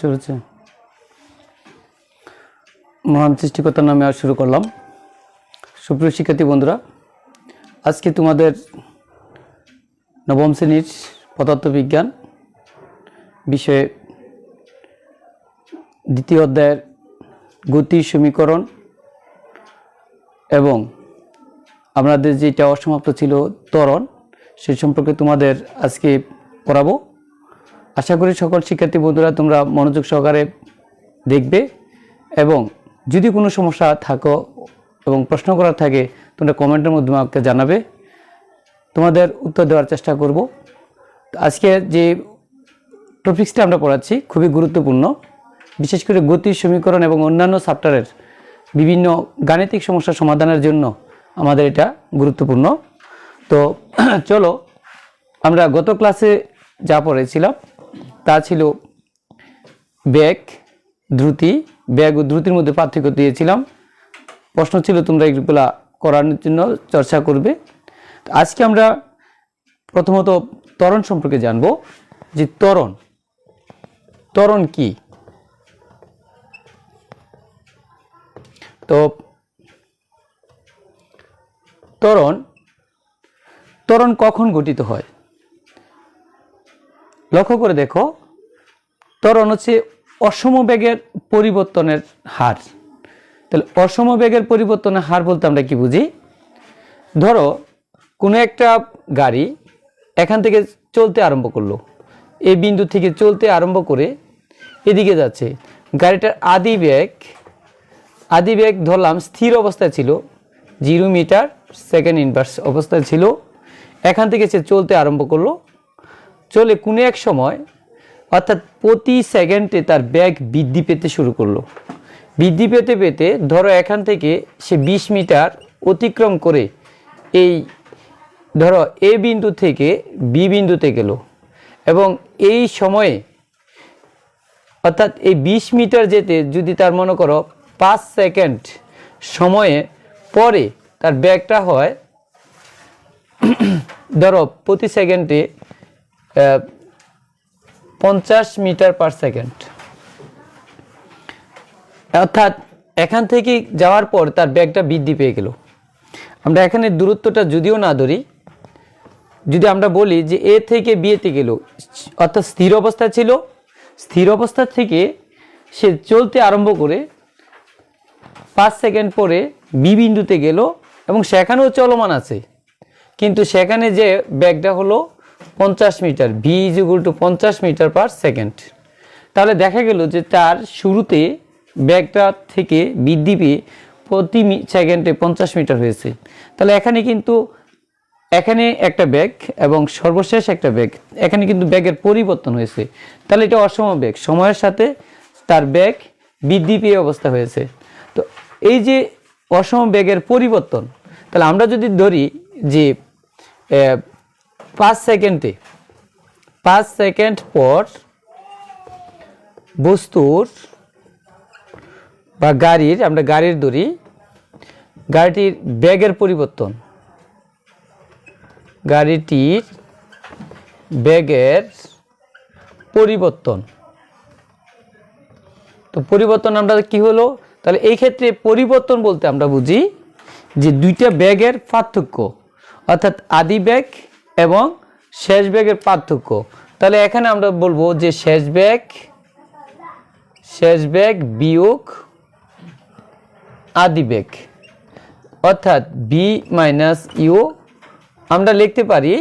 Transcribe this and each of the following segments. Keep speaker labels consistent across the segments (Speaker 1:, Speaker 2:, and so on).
Speaker 1: চলছে। মহান সৃষ্টিকর্তার নামে আর শুরু করলাম। সুপ্রিয় শিক্ষার্থী বন্ধুরা, আজকে তোমাদের নবম শ্রেণীর পদার্থবিজ্ঞান বিষয়ে দ্বিতীয় অধ্যায়ের গতি সমীকরণ এবং আমাদের যেটা অসমাপ্ত ছিল ত্বরণ, সেই সম্পর্কে তোমাদের আজকে পড়াবো। আশা করি সকল শিক্ষার্থী বন্ধুরা তোমরা মনোযোগ সহকারে দেখবে এবং যদি কোনো সমস্যা থাকো এবং প্রশ্ন করার থাকে তোমরা কমেন্টের মাধ্যমে আমাকে জানাবে, তোমাদের উত্তর দেওয়ার চেষ্টা করব। আজকে যে টপিক্সটা আমরা পড়াচ্ছি খুবই গুরুত্বপূর্ণ, বিশেষ করে গতির সমীকরণ এবং অন্যান্য চ্যাপ্টারের বিভিন্ন গাণিতিক সমস্যা সমাধানের জন্য আমাদের এটা গুরুত্বপূর্ণ। তো চলো, আমরা গত ক্লাসে যা পড়েছিলাম তা ছিল বেগ, দ্রুতি। বেগ ও দ্রুতির মধ্যে পার্থক্য দিয়েছিলাম। প্রশ্ন ছিল তোমরা এগুলা করার জন্য চর্চা করবে। আজকে আমরা প্রথমত ত্বরণ সম্পর্কে জানব, যে ত্বরণ কি। তো ত্বরণ কখন গঠিত হয় লক্ষ্য করে দেখো। ত্বরণ হচ্ছে অসমবেগের পরিবর্তনের হার। তাহলে অসমবেগের পরিবর্তনের হার বলতে আমরা কি বুঝি? ধরো কোনো একটা গাড়ি এখান থেকে চলতে আরম্ভ করলো, এই বিন্দু থেকে চলতে আরম্ভ করে এদিকে যাচ্ছে। গাড়িটার আদি বেগ ধরলাম স্থির অবস্থায় ছিল, 0 মিটার সেকেন্ড ইনভার্স অবস্থায় ছিল। এখান থেকে সে চলতে আরম্ভ করলো, চলে কোনো এক সময় অর্থাৎ প্রতি সেকেন্ডে তার বেগ বৃদ্ধি পেতে শুরু করলো। বৃদ্ধি পেতে পেতে ধরো এখান থেকে সে 20 মিটার অতিক্রম করে এই ধরো এ বিন্দু থেকে বি বিন্দুতে গেল, এবং এই সময়ে অর্থাৎ এই 20 মিটার যেতে যদি তার মনে করো 5 সেকেন্ড সময়ে পরে তার বেগটা হয় ধরো প্রতি সেকেন্ডে 50 মিটার পার সেকেন্ড। অর্থাৎ এখান থেকে যাওয়ার পর তার বেগটা বৃদ্ধি পেয়ে গেল। আমরা এখানে দূরত্বটা যদিও না ধরি, যদি আমরা বলি যে এ থেকে বিয়েতে গেল, অর্থাৎ স্থির অবস্থা ছিল, স্থির অবস্থা থেকে সে চলতে আরম্ভ করে 5 সেকেন্ড পরে বি বিন্দুতে গেল এবং সেখানেও চলমান আছে, কিন্তু সেখানে যে বেগটা হলো 50 meter, v is equal to 50 meter per second. তাহলে দেখা গেল যে তার শুরুতে বেগটা থেকে বৃদ্ধি পেয়ে প্রতি সেকেন্ডে 50 মিটার হয়েছে। তাহলে এখানে একটা বেগ এবং সর্বশেষ একটা বেগ, এখানে কিন্তু বেগের পরিবর্তন হয়েছে। তাহলে এটা অসমবেগ, সময়ের সাথে তার বেগ বৃদ্ধি পেয়ে অবস্থা হয়েছে। তো এই যে অসমবেগের পরিবর্তন, তাহলে আমরা যদি ধরি যে 5 সেকেন্ড পর বস্তুর বা আমরা গাড়ির ধরি, গাড়িটির বেগের পরিবর্তন, গাড়িটির বেগের পরিবর্তন। তো পরিবর্তন আমরা কি হলো? তাহলে এই ক্ষেত্রে পরিবর্তন বলতে আমরা বুঝি যে দুইটা বেগের পার্থক্য, অর্থাৎ আদি বেগ এবং শেষ বেগের পার্থক্য। তাহলে এখানে আমরা বলবো যে শেষ বেগ বিয়োগ আদি বেগ, অর্থাৎ বি মাইনাস ইউ। আমরা লিখতে পারি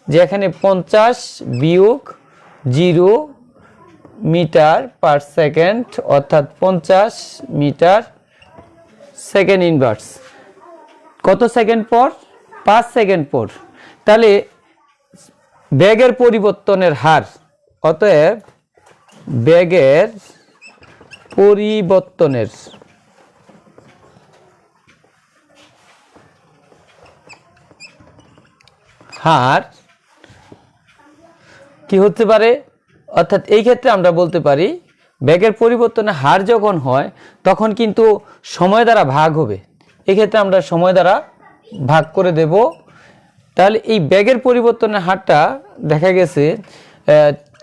Speaker 1: যে এখানে 50 বিয়োগ 0 মিটার পার সেকেন্ড, অর্থাৎ 50 মিটার সেকেন্ড ইনভার্স। কত সেকেন্ড পর? 5 সেকেন্ড পর। তাহলে বেগের পরিবর্তনের হার, অতএব বেগের পরিবর্তনের হার কি হতে পারে? অর্থাৎ এই ক্ষেত্রে আমরা বলতে পারি বেগের পরিবর্তনের হার যখন হয় তখন কিন্তু সময় দ্বারা ভাগ হবে। এক্ষেত্রে আমরা সময় দ্বারা ভাগ করে দেব। তাহলে এই বেগের পরিবর্তনের হারটা দেখা গেছে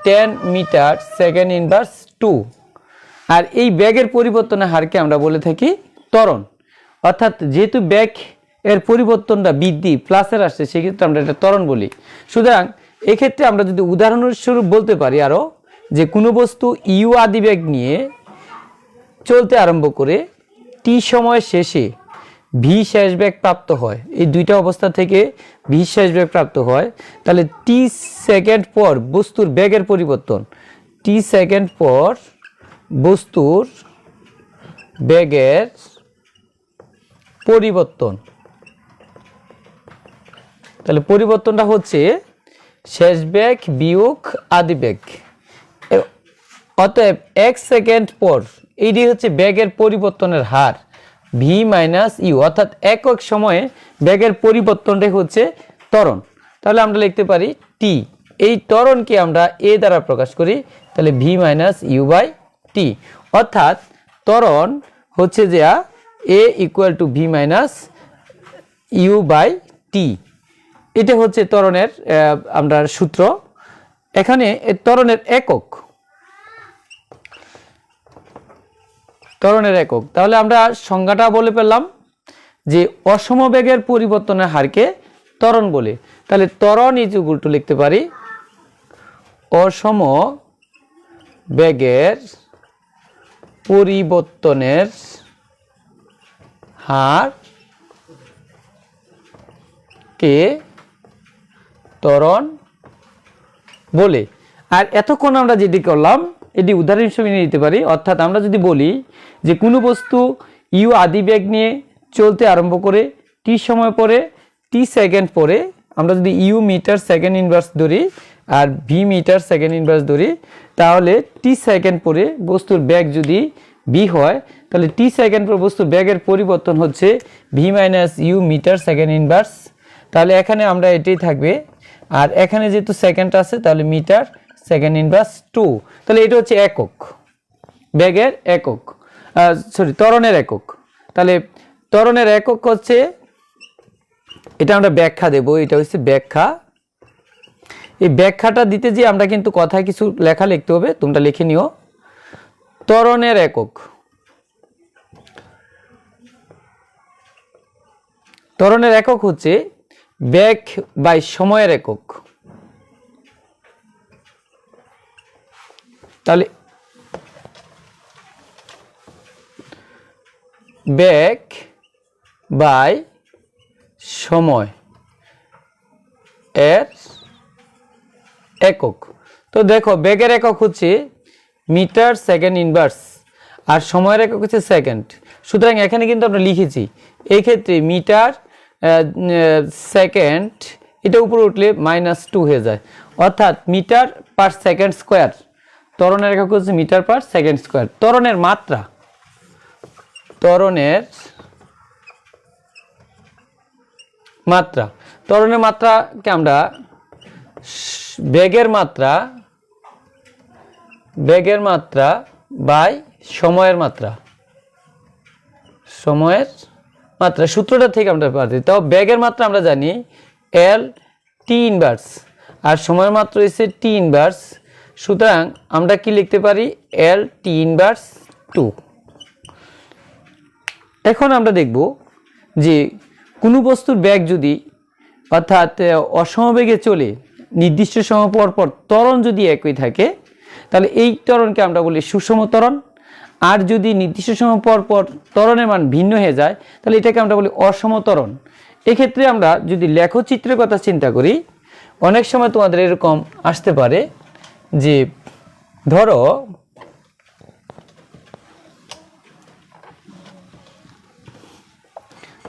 Speaker 1: 10 মিটার সেকেন্ড ইনভার্স টু। আর এই বেগের পরিবর্তনের হারকে আমরা বলে থাকি ত্বরণ। অর্থাৎ যেহেতু বেগ এর পরিবর্তনটা বৃদ্ধি প্লাসের আসছে, সেক্ষেত্রে আমরা এটা ত্বরণ বলি। সুতরাং এক্ষেত্রে আমরা যদি উদাহরণস্বরূপ বলতে পারি আরও, যে কোনো বস্তু ইউ আদি বেগ নিয়ে চলতে আরম্ভ করে টি সময় শেষে ভি শেষ বেগ প্রাপ্ত হয়, এই দুইটা অবস্থা থেকে ভি শেষ বেগ প্রাপ্ত হয়, তাহলে টি সেকেন্ড পর বস্তুর বেগের পরিবর্তন, টি সেকেন্ড পর বস্তুর বেগের পরিবর্তন, তাহলে পরিবর্তনটা হচ্ছে শেষ বেগ বিয়োগ আদি বেগ। অতএব 1 সেকেন্ড পর এইটি হচ্ছে বেগের পরিবর্তনের হার ভি মাইনাস ইউ, অর্থাৎ একক সময়ে বেগের পরিবর্তনটাই হচ্ছে ত্বরণ। তাহলে আমরা লিখতে পারি টি, এই ত্বরণকে আমরা এ দ্বারা প্রকাশ করি, তাহলে v minus u by t. অর্থাৎ ত্বরণ হচ্ছে যে a equal to v minus u by t. এটা হচ্ছে ত্বরণের আমরা সূত্র। এখানে ত্বরণের একক, ত্বরণের একক, তাহলে আমরা সংজ্ঞাটা বলে পেলাম যে অসমবেগের পরিবর্তনের হারকে ত্বরণ বলে। তাহলে ত্বরণ ইজ ইকুয়াল টু লিখতে পারি অসম বেগের পরিবর্তনের হার কে ত্বরণ বলে। আর এতক্ষণ আমরা যেটি করলাম এটি উদাহরণ হিসেবে নিয়ে নিতে পারি। অর্থাৎ আমরা যদি বলি যে কোনো বস্তু ইউ আদি বেগ নিয়ে চলতে আরম্ভ করে টি সময় পরে টি সেকেন্ড পরে, আমরা যদি ইউ মিটার সেকেন্ড ইনভার্স ধরি আর ভি মিটার সেকেন্ড ইনভার্স ধরি, তাহলে টি সেকেন্ড পরে বস্তুর বেগ যদি ভি হয়, তাহলে টি সেকেন্ড পর বস্তুর বেগের পরিবর্তন হচ্ছে v minus u meter second inverse. তাহলে এখানে আমরা এটাই থাকবে, আর এখানে যেহেতু সেকেন্ড আছে তাহলে মিটার সেকেন্ড ইনভার্স টু। তাহলে এটা হচ্ছে একক, বেগের একক, সরি ত্বরণের একক। তাহলে ত্বরণের একক হচ্ছে, এটা আমরা ব্যাখ্যা দেব, এটা হচ্ছে ব্যাখ্যা। এই ব্যাখ্যাটা দিতে যে আমরা কিন্তু কথায় কিছু লেখা লিখতে হবে, তোমরা লিখে নিও। ত্বরণের একক, ত্বরণের একক হচ্ছে বেগ বাই সময়ের একক। তাহলে বেগ বাই সময় এর একক। তো দেখো বেগের একক হচ্ছে মিটার সেকেন্ড ইনভার্স আর সময়ের একক হচ্ছে সেকেন্ড। সুতরাং এখানে কিন্তু আমরা লিখেছি, এই ক্ষেত্রে মিটার সেকেন্ড এটা উপরে উঠলে -2 হয়ে যায়, অর্থাৎ মিটার পার সেকেন্ড স্কোয়ার। ত্বরণের একক হচ্ছে মিটার পার সেকেন্ড স্কোয়ার। ত্বরণের মাত্রা, ত্বরণের মাত্রা, ত্বরণের মাত্রাকে আমরা বেগের মাত্রা, বেগের মাত্রা বাই সময়ের মাত্রা, সময়ের মাত্রা সূত্রটা থেকে আমরা পাচ্ছি। তাও বেগের মাত্রা আমরা জানি এল টি ইনভার্স আর সময়ের মাত্রা হচ্ছে টি ইনভার্স। সুতরাং আমরা কি লিখতে পারি এল টি ইনভার্স 2। এখন আমরা দেখব যে কোনো বস্তুর বেগ যদি অর্থাৎ অসমবেগে চলে নির্দিষ্ট সময় পর পর ত্বরণ যদি একই থাকে, তাহলে এই ত্বরণকে আমরা বলি সুষম ত্বরণ। আর যদি নির্দিষ্ট সময় পর পর ত্বরণের মান ভিন্ন হয়ে যায়, তাহলে এটাকে আমরা বলি অসম ত্বরণ। এক্ষেত্রে আমরা যদি লেখচিত্রের কথা চিন্তা করি, অনেক সময় তোমাদের এরকম আসতে পারে যে ধরো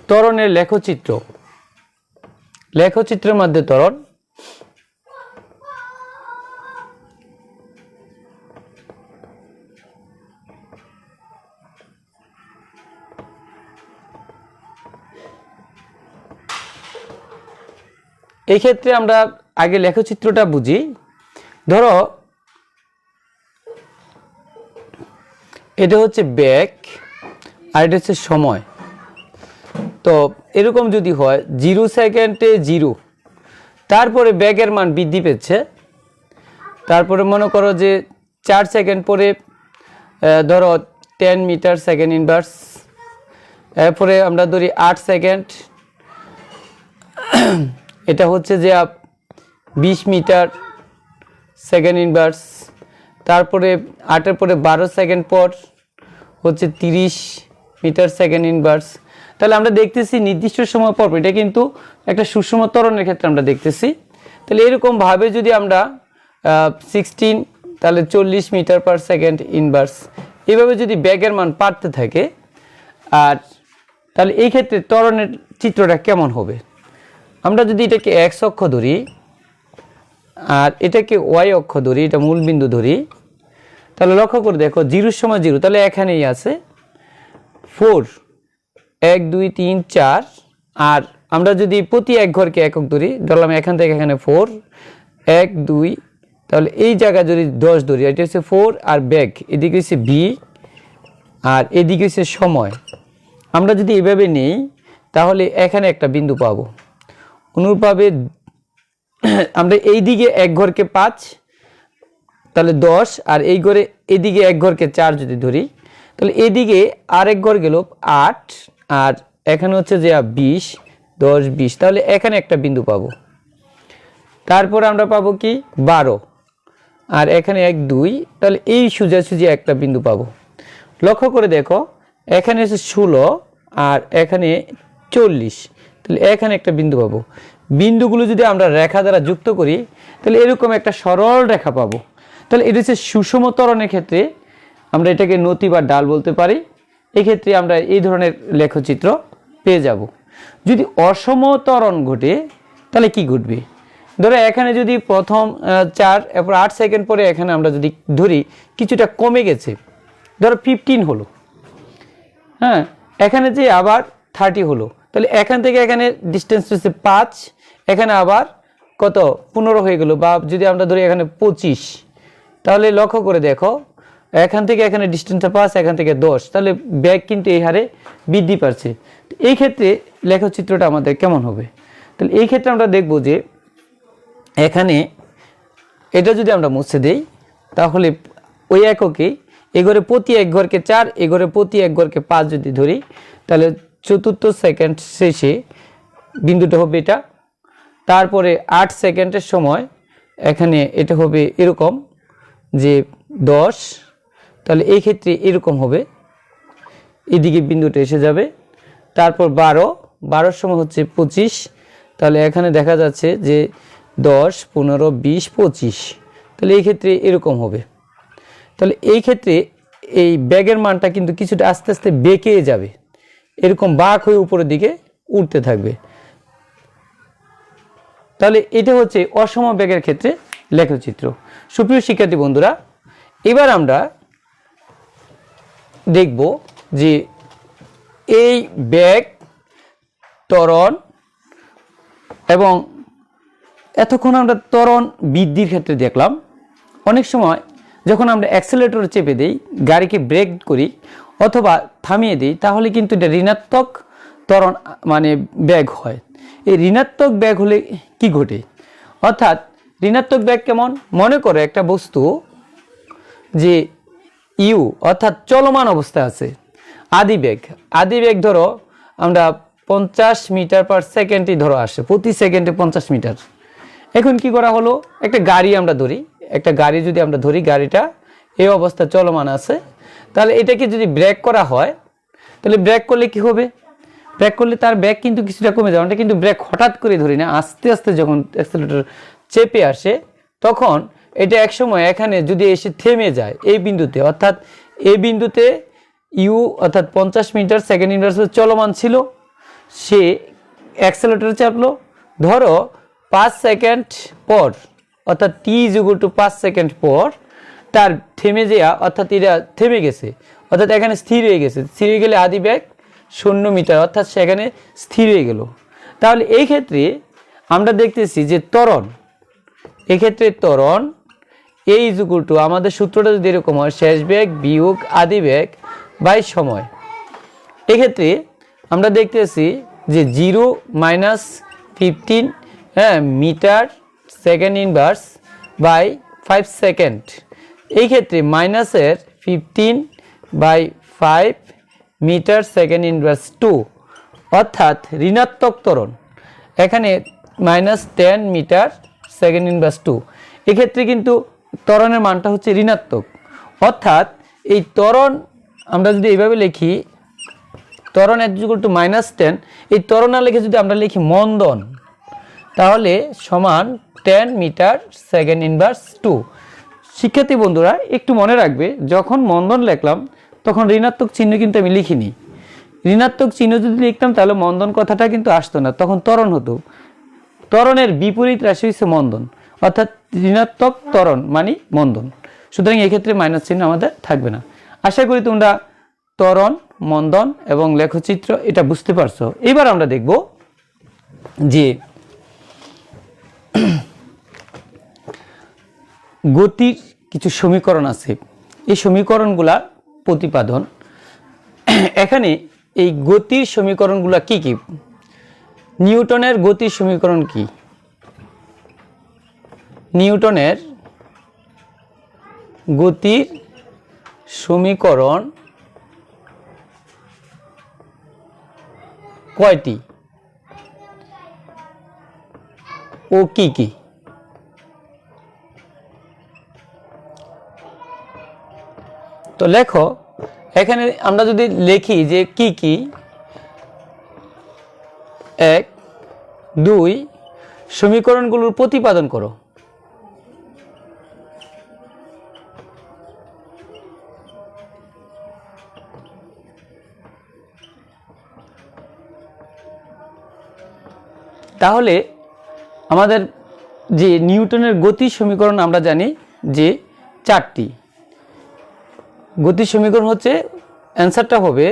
Speaker 1: ত্বরণের লেখচিত্র, লেখচিত্রের মধ্যে ত্বরণ, এই ক্ষেত্রে আমরা আগে লেখচিত্রটা বুঝি। ধরো এটা হচ্ছে বেগ আর এটা হচ্ছে সময়। তো এরকম যদি হয় 0 সেকেন্ডে 0, তারপরে বেগের মান বৃদ্ধি পেয়েছে, তারপরে মনে করো যে 4 সেকেন্ড পরে ধরো 10 মিটার সেকেন্ড ইনভার্স, এরপরে আমরা ধরি 8 সেকেন্ড, এটা হচ্ছে যে 20 মিটার সেকেন্ড ইনভার্স, তারপরে 8-এর পরে 12 সেকেন্ড পর হচ্ছে 30 মিটার সেকেন্ড ইনভার্স। তাহলে আমরা দেখতেছি নির্দিষ্ট সময় পর, এটা কিন্তু একটা সুষম ত্বরণের ক্ষেত্রে আমরা দেখতেছি। তাহলে এরকমভাবে যদি আমরা 16 তাহলে 40 মিটার পার সেকেন্ড ইনভার্স, এইভাবে যদি বেগের মান বাড়তে থাকে, আর তাহলে এই ক্ষেত্রে ত্বরণের চিত্রটা কেমন হবে? আমরা যদি এটাকে এক্স অক্ষ ধরি আর এটাকে ওয়াই অক্ষ ধরি, এটা মূল বিন্দু ধরি, তাহলে লক্ষ্য করে দেখো 0 সময় 0, তাহলে এখানেই আছে 4, 1 2 3 4, আর আমরা যদি প্রতি এক ঘরকে একক ধরি, ধরলাম এখান থেকে এখানে 4 1 2, তাহলে এই জায়গা যদি 10 ধরি, এটা হচ্ছে 4 আর বেগ এদিকে হচ্ছে ভি আর এদিকে হচ্ছে সময়। আমরা যদি এভাবে নেই তাহলে এখানে একটা বিন্দু পাবো। অনুরূপভাবে আমরা এই দিকে এক ঘরকে 5, তাহলে 10, আর এই ঘরে এদিকে এক ঘরকে 4 যদি ধরি, তাহলে এদিকে আরেক ঘর গেল 8, আর এখানে হচ্ছে যে 20 10 20, তাহলে এখানে একটা বিন্দু পাবো। তারপর আমরা পাবো কি 12, আর এখানে 1 2, তাহলে এই সোজাসুজি একটা বিন্দু পাবো। লক্ষ্য করে দেখো এখানে হচ্ছে 16 আর এখানে 40, তাহলে এখানে একটা বিন্দু পাবো। বিন্দুগুলো যদি আমরা রেখা দ্বারা যুক্ত করি তাহলে এরকম একটা সরল রেখা পাবো। তাহলে এটা হচ্ছে সুষম ত্বরণের ক্ষেত্রে আমরা এটাকে নতি বা ডাল বলতে পারি। এক্ষেত্রে আমরা এই ধরনের লেখচিত্র পেয়ে যাব। যদি অসম ত্বরণ ঘটে তাহলে কি ঘটবে? ধরো এখানে যদি প্রথম 4 এরপর 8 সেকেন্ড পরে এখানে আমরা যদি ধরি কিছুটা কমে গেছে, ধরো 15 হলো, হ্যাঁ, এখানে যে আবার 30 হলো, তাহলে এখান থেকে এখানে ডিস্টেন্স হচ্ছে 5, এখানে আবার কত 15 হয়ে গেল, বা যদি আমরা ধরি এখানে 25, তাহলে লক্ষ্য করে দেখো এখান থেকে এখানে ডিস্টেন্সটা 5, এখান থেকে 10, তাহলে ব্যাগ কিন্তু এই হারে বৃদ্ধি পাচ্ছে। এই ক্ষেত্রে লেখচিত্রটা আমাদের কেমন হবে? তাহলে এই ক্ষেত্রে আমরা দেখব যে এখানে এটা যদি আমরা মুছে দেই তাহলে ওই এককে এ ঘরে প্রতি এক ঘরকে 4, এ ঘরে প্রতি এক ঘরকে 5 যদি ধরি, তাহলে চতুর্থ সেকেন্ড শেষে বিন্দুটা হবে এটা। তারপরে 8 সেকেন্ডের সময় এখানে এটা হবে এরকম যে 10, তাহলে এই ক্ষেত্রে এরকম হবে, এদিকে বিন্দুটা এসে যাবে। তারপর 12 সময় হচ্ছে 25, তাহলে এখানে দেখা যাচ্ছে যে 10 15 20 25, তাহলে এই ক্ষেত্রে এরকম হবে। তাহলে এই ক্ষেত্রে এই ব্যাগের মানটা কিন্তু কিছুটা আস্তে আস্তে বেঁকে যাবে, এরকম বাঁক হয়ে উপরের দিকে উঠতে থাকবে। তাহলে এটা হচ্ছে অসম ব্যাগের ক্ষেত্রে লেখচিত্র। সুপ্রিয় শিক্ষার্থী বন্ধুরা, এবার আমরা দেখব যে এই ব্যাগ, ত্বরণ এবং এতক্ষণ আমরা ত্বরণ বৃদ্ধির ক্ষেত্রে দেখলাম। অনেক সময় যখন আমরা অ্যাক্সেলেটর চেপে দিই, গাড়িকে ব্রেক করি অথবা থামিয়ে দিই, তাহলে কিন্তু এটা ঋণাত্মক ত্বরণ মানে ব্যাগ হয়। এই ঋণাত্মক ব্যাগ হলে কি ঘটে? অর্থাৎ ঋণাত্মক ব্যাগ কেমন? মনে করো একটা বস্তু যে ইউ অর্থাৎ চলমান অবস্থায় আছে, আদি বেগ ধরো আমরা 50 মিটার পার সেকেন্ডই ধরো আসে, প্রতি সেকেন্ডে 50 মিটার। এখন কি করা হলো, একটা গাড়ি আমরা ধরি, একটা গাড়ি যদি আমরা ধরি, গাড়িটা এই অবস্থা চলমান আছে, তাহলে এটাকে যদি ব্রেক করা হয়, তাহলে ব্রেক করলে কি হবে? ব্রেক করলে তার ব্যাগ কিন্তু কিছুটা কমে যাবে। আমরা কিন্তু ব্রেক হঠাৎ করে ধরি না, আস্তে আস্তে যখন অ্যাক্সেলেটর চেপে আসে তখন এটা একসময় এখানে যদি এসে থেমে যায় এই বিন্দুতে, অর্থাৎ এই বিন্দুতে ইউ অর্থাৎ 50 মিটার সেকেন্ড ইনভার্সে চলমান ছিল, সে অ্যাক্সেলেটর চাপলো, ধরো 5 সেকেন্ড পর অর্থাৎ t=5 সেকেন্ড পর তার থেমে যাওয়া, অর্থাৎ এটা থেমে গেছে, অর্থাৎ এখানে স্থির হয়ে গেছে। স্থির হয়ে গেলে আদি ব্যাগ 0 মিটার, অর্থাৎ সেখানে স্থির হয়ে গেল। তাহলে এই ক্ষেত্রে আমরা দেখতেছি যে ত্বরণ, এক্ষেত্রে ত্বরণ a আমাদের সূত্রটা যদি এরকম হয়, শেষ বেগ বিয়োগ আদি বেগ বাই সময়। এক্ষেত্রে আমরা দেখতেছি যে 0 - 15 meter second inverse by 5 second. এই ক্ষেত্রে মাইনাসের 15 বাই 5 মিটার সেকেন্ড ইনভার্স 2, অর্থাৎ ঋণাত্মক ত্বরণ এখানে -10 মিটার সেকেন্ড ইনভার্স 2। এক্ষেত্রে কিন্তু ত্বরণের মানটা হচ্ছে ঋণাত্মক, অর্থাৎ এই ত্বরণ আমরা যদি এইভাবে লিখি ত্বরণ =-10, এই ত্বরণ না লিখে যদি আমরা লিখি মন্দন, তাহলে সমান 10 মিটার সেকেন্ড ইনভার্স 2। শিক্ষার্থী বন্ধুরা একটু মনে রাখবে, যখন মন্দন লিখলাম তখন ঋণাত্মক চিহ্ন কিন্তু আমি লিখিনি। ঋণাত্মক চিহ্ন যদি লিখতাম তাহলে মন্দন কথাটা কিন্তু আসতো না, তখন ত্বরণ হতো। ত্বরণের বিপরীত রাশি হচ্ছে মন্দন, অর্থাৎ ঋণাত্মক ত্বরণ মানে মন্দন। সুতরাং এক্ষেত্রে মাইনাস চিহ্ন আমাদের থাকবে না। আশা করি তোমরা ত্বরণ, মন্দন এবং লেখচিত্র এটা বুঝতে পারছো। এবার আমরা দেখব যে গতির কিছু সমীকরণ আছে, এই সমীকরণগুলা প্রতিপাদন। এখানে এই গতির সমীকরণগুলা কি কি? নিউটনের গতির সমীকরণ কি? নিউটনের গতির সমীকরণ কয়টি ও কি কি? তো লেখো, এখানে আমরা যদি লিখি যে কি কি, 1, 2 সমীকরণগুলোর প্রতিপাদন করো। তাহলে আমাদের যে নিউটনের গতির সমীকরণ আমরা জানি যে 4টি। গতির সমীকরণ হচ্ছে, অ্যান্সারটা হবে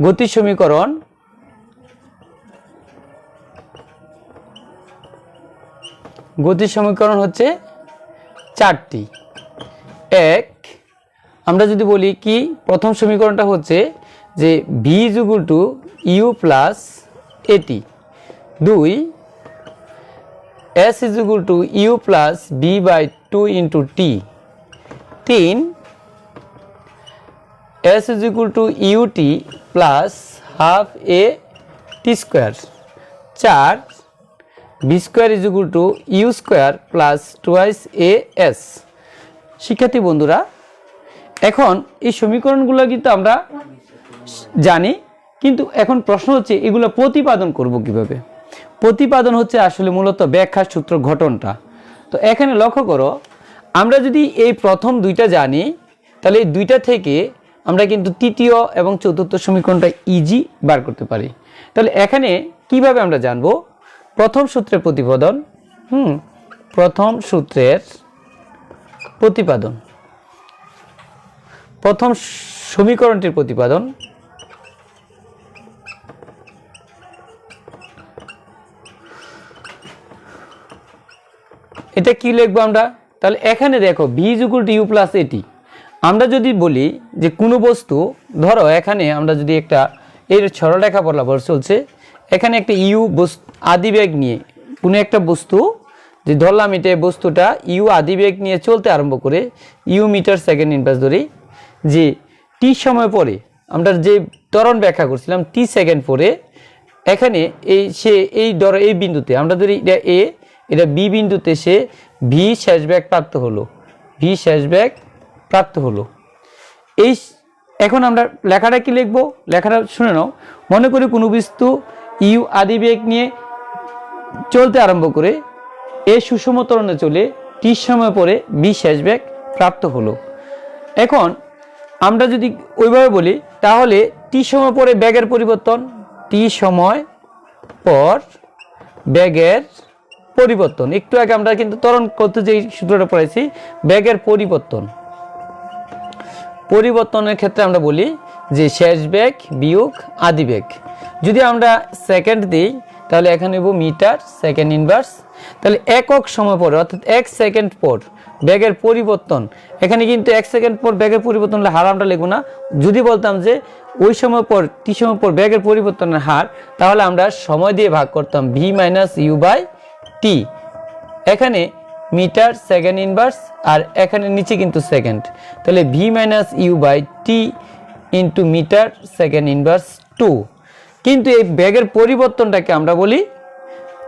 Speaker 1: গতির সমীকরণ হচ্ছে 4টি। 1, আমরা যদি বলি কি, প্রথম সমীকরণটা হচ্ছে যে v = u + at। 2, s = u + b/2 × t। 3, s = ut + ½ a t²। 4, b² = u² + 2 as। শিক্ষার্থী বন্ধুরা, এখন এই সমীকরণগুলো কিন্তু আমরা জানি, কিন্তু এখন প্রশ্ন হচ্ছে এগুলো প্রতিপাদন করব কিভাবে। প্রতিপাদন হচ্ছে আসলে মূলত ব্যাখ্যা সূত্র গঠনটা। তো এখানে লক্ষ্য করো, আমরা যদি এই প্রথম দুইটা জানি তাহলে এই দুইটা থেকে আমরা কিন্তু তৃতীয় এবং চতুর্থ সমীকরণটা ইজি বার করতে পারি। তাহলে এখানে কিভাবে আমরা জানব? প্রথম সূত্রের প্রতিপাদন, প্রথম সূত্রের প্রতিপাদন, প্রথম সমীকরণটির প্রতিপাদন। এটা কি লিখবো আমরা? তাহলে এখানে দেখো v = u + at। আমরা যদি বলি যে কোনো বস্তু, ধরো এখানে আমরা যদি একটা এর সরলরেখা বরাবর চলছে, এখানে একটা ইউ আদিবেগ নিয়ে কোনো একটা বস্তু যে ধরলাম, এটা বস্তুটা ইউ আদিবেগ নিয়ে চলতে আরম্ভ করে, ইউ মিটার সেকেন্ড ইনভার্স ধরি, যে টি সময় পরে আমরা যে ত্বরণ ব্যাখ্যা করছিলাম টি সেকেন্ড পরে, এখানে এই বিন্দুতে আমরা ধরি এটা বি বিন্দুতে সে ভি শেষ বেগ প্রাপ্ত হলো। এই এখন আমরা লেখাটা কি লিখবো? লেখাটা শুনে নাও। মনে করি কোনো বস্তু ইউ আদিবেগ নিয়ে চলতে আরম্ভ করে এ সুষম ত্বরণে চলে টি সময় পরে বি শেষ বেগ প্রাপ্ত হলো। এখন আমরা যদি ওইভাবে বলি তাহলে টি সময় পরে বেগের পরিবর্তন, টি সময় পর বেগের পরিবর্তন। একটু আগে আমরা কিন্তু ত্বরণ করতে যে সূত্রটা পড়েছি, বেগের পরিবর্তনের ক্ষেত্রে আমরা বলি যে শেষ বেগ বিয়োগ আদি বেগ। যদি আমরা সেকেন্ড দিই তাহলে এখানে নেব মিটার সেকেন্ড ইনভার্স। তাহলে একক সময় পরে অর্থাৎ 1 সেকেন্ড পর বেগের পরিবর্তন, এখানে কিন্তু 1 সেকেন্ড পর বেগের পরিবর্তন হলে হার আমরা লিখব না। যদি বলতাম যে ওই সময় পর টি সময় পর বেগের পরিবর্তনের হার, তাহলে আমরা সময় দিয়ে ভাগ করতাম v - u/t। এখানে মিটার সেকেন্ড ইনভার্স, আর এখানে নিচে কিন্তু সেকেন্ড, তাহলে v minus u by t into meter second inverse 2। কিন্তু এই বেগের পরিবর্তনটাকে আমরা বলি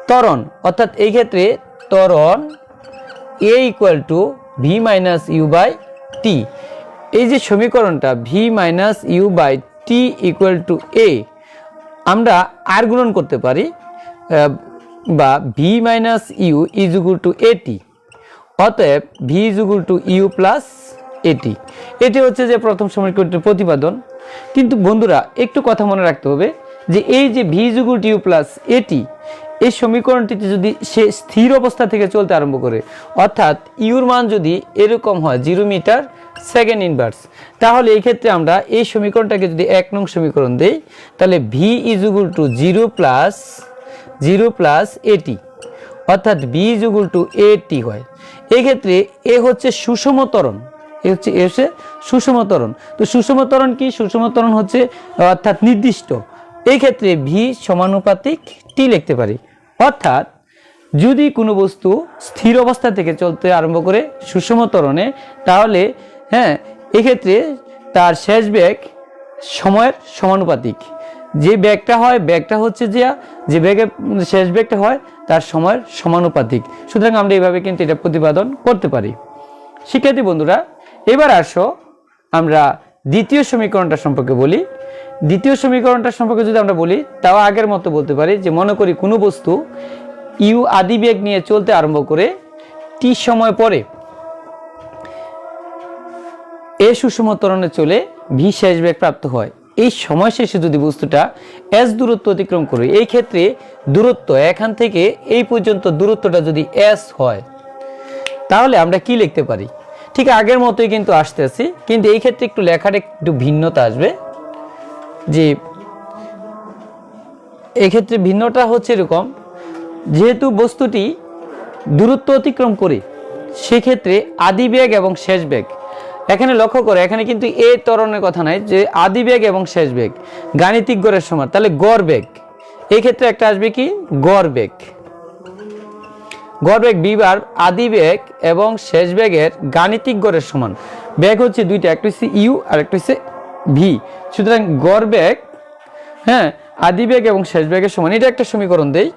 Speaker 1: ত্বরণ, অর্থাৎ এই ক্ষেত্রে ত্বরণ a equal to v minus u by t. এই যে সমীকরণটা v minus u by t equal to a, আমরা আর গুণন করতে পারি, বা v minus u is equal to at, অতএব v is equal to u plus at. এটি হচ্ছে যে প্রথম সমীকরণটির প্রতিপাদন। কিন্তু বন্ধুরা একটু কথা মনে রাখতে হবে যে এই যে v is equal to u plus a t, এই সমীকরণটিতে যদি সে স্থির অবস্থা থেকে চলতে আরম্ভ করে, অর্থাৎ ইউর মান যদি এরকম হয় 0 মিটার সেকেন্ড ইনভার্স, তাহলে এই ক্ষেত্রে আমরা এই সমীকরণটাকে যদি 1 নং সমীকরণ দেই, তাহলে V is equal two 0 plus এটি, অর্থাৎ ভি ইজ ইকুয়াল টু এটি হয়। এই ক্ষেত্রে এ হচ্ছে সুষম ত্বরণ, এ হচ্ছে সুষম ত্বরণ। তো সুষম ত্বরণ কি? সুষম ত্বরণ হচ্ছে অর্থাৎ নির্দিষ্ট। এই ক্ষেত্রে ভি সমানুপাতিক টি লিখতে পারি, অর্থাৎ যদি কোনো বস্তু স্থির অবস্থা থেকে চলতে আরম্ভ করে সুষম ত্বরণে, তাহলে এক্ষেত্রে তার শেষ বেগ সময়ের সমানুপাতিক। যে বেগটা হয়, বেগটা হচ্ছে যে বেগে শেষ বেগটা হয় তার সময়ের সমানুপাতিক। সুতরাং আমরা এইভাবে কিন্তু এটা প্রতিপাদন করতে পারি। শিক্ষার্থী বন্ধুরা, এবার আসো আমরা দ্বিতীয় সমীকরণটা সম্পর্কে বলি। দ্বিতীয় সমীকরণটা সম্পর্কে যদি আমরা বলি, তাও আগের মতো বলতে পারি যে মনে করি কোনো বস্তু ইউ আদি বেগ নিয়ে চলতে আরম্ভ করে টি সময় পরে এ সুষম ত্বরণে চলে ভি শেষ বেগ প্রাপ্ত হয়। এই সময় শেষে যদি বস্তুটা এস দূরত্ব অতিক্রম করে, এই ক্ষেত্রে দূরত্ব এখান থেকে এই পর্যন্ত দূরত্বটা যদি এস হয়, তাহলে আমরা কি লিখতে পারি? ঠিক আগের মতোই কিন্তু আসতেছি, কিন্তু এই ক্ষেত্রে একটু লেখার একটু ভিন্নতা আসবে। যে এক্ষেত্রে ভিন্নতা হচ্ছে এরকম, যেহেতু বস্তুটি দূরত্ব অতিক্রম করে, সেক্ষেত্রে আদি বেগ এবং শেষ বেগ, এখানে লক্ষ্য করে এখানে কিন্তু এ ত্বরণের কথা নাই, যে আদি বেগ এবং শেষ বেগ গাণিতিক গড়ের সমান, তাহলে গড় বেগ এই ক্ষেত্রে একটা আসবে কি? গড় বেগ। গড় বেগ বিবার আদি বেগ এবং শেষ বেগের গাণিতিক গড়ের সমান। বেগ হচ্ছে দুইটা, একটা হচ্ছে ইউ আর একটা হচ্ছে ভি। সুতরাং গড় বেগ আদি বেগ এবং শেষ বেগের সমান, এটা একটা সমীকরণ দেই।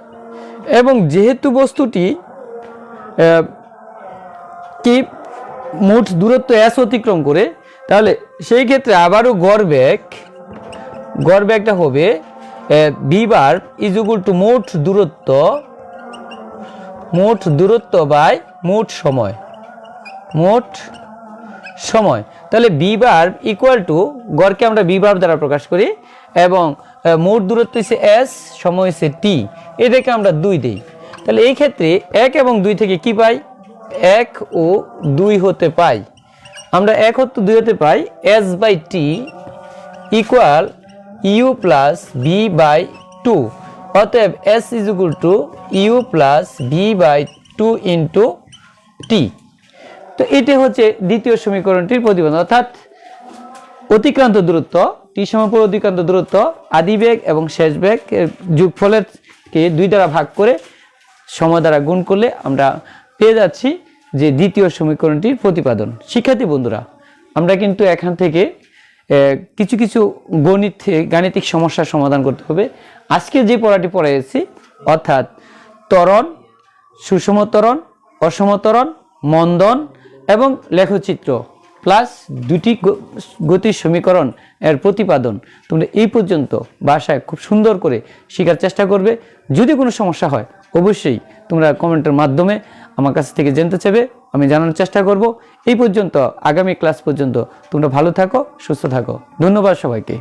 Speaker 1: এবং যেহেতু বস্তুটি কি মোট দূরত্ব এস অতিক্রম করে, তাহলে সেই ক্ষেত্রে আবারও গড় বেগটা হবে v bar is equal to মোট দূরত্ব বাই মোট সময়। তাহলে বি বার ইকুয়াল টু, গড়কে আমরা বি বার দ্বারা প্রকাশ করি, এবং মোট দূরত্ব হচ্ছে এস, সময় হচ্ছে টি, এটাকে আমরা 2 দিই। তাহলে এই ক্ষেত্রে 1 এবং 2 থেকে কি পাই? 1 ও 2 হতে পাই। আমরা 1 ও 2 হতে পাই s by t equal u plus v by 2। অতএব s is equal to u plus v by 2 into t. তো এটি হচ্ছে দ্বিতীয় সমীকরণটির প্রতিপাদন, অর্থাৎ অতিক্রান্ত দূরত্ব, টি সময় পর অতিক্রান্ত দূরত্ব আদি বেগ এবং শেষ বেগ যোগফলের কে 2 দ্বারা ভাগ করে সময় দ্বারা গুণ করলে আমরা পেয়ে যাচ্ছি যে দ্বিতীয় সমীকরণটির প্রতিপাদন। শিক্ষার্থী বন্ধুরা, আমরা কিন্তু এখান থেকে কিছু কিছু গাণিতিক সমস্যার সমাধান করতে হবে। আজকে যে পড়াটি পড়াইছি, অর্থাৎ ত্বরণ, সুষম ত্বরণ, অসম ত্বরণ, মন্দন এবং লেখচিত্র প্লাস 2টি গতির সমীকরণ এর প্রতিপাদন, তোমরা এই পর্যন্ত বাসায় খুব সুন্দর করে শেখার চেষ্টা করবে। যদি কোনো সমস্যা হয় অবশ্যই তোমরা কমেন্টের মাধ্যমে আমার কাছ থেকে জানতে চাইবে, আমি জানানোর চেষ্টা করব। এই পর্যন্ত, আগামী ক্লাস পর্যন্ত তোমরা ভালো থাকো, সুস্থ থাকো। ধন্যবাদ সবাইকে।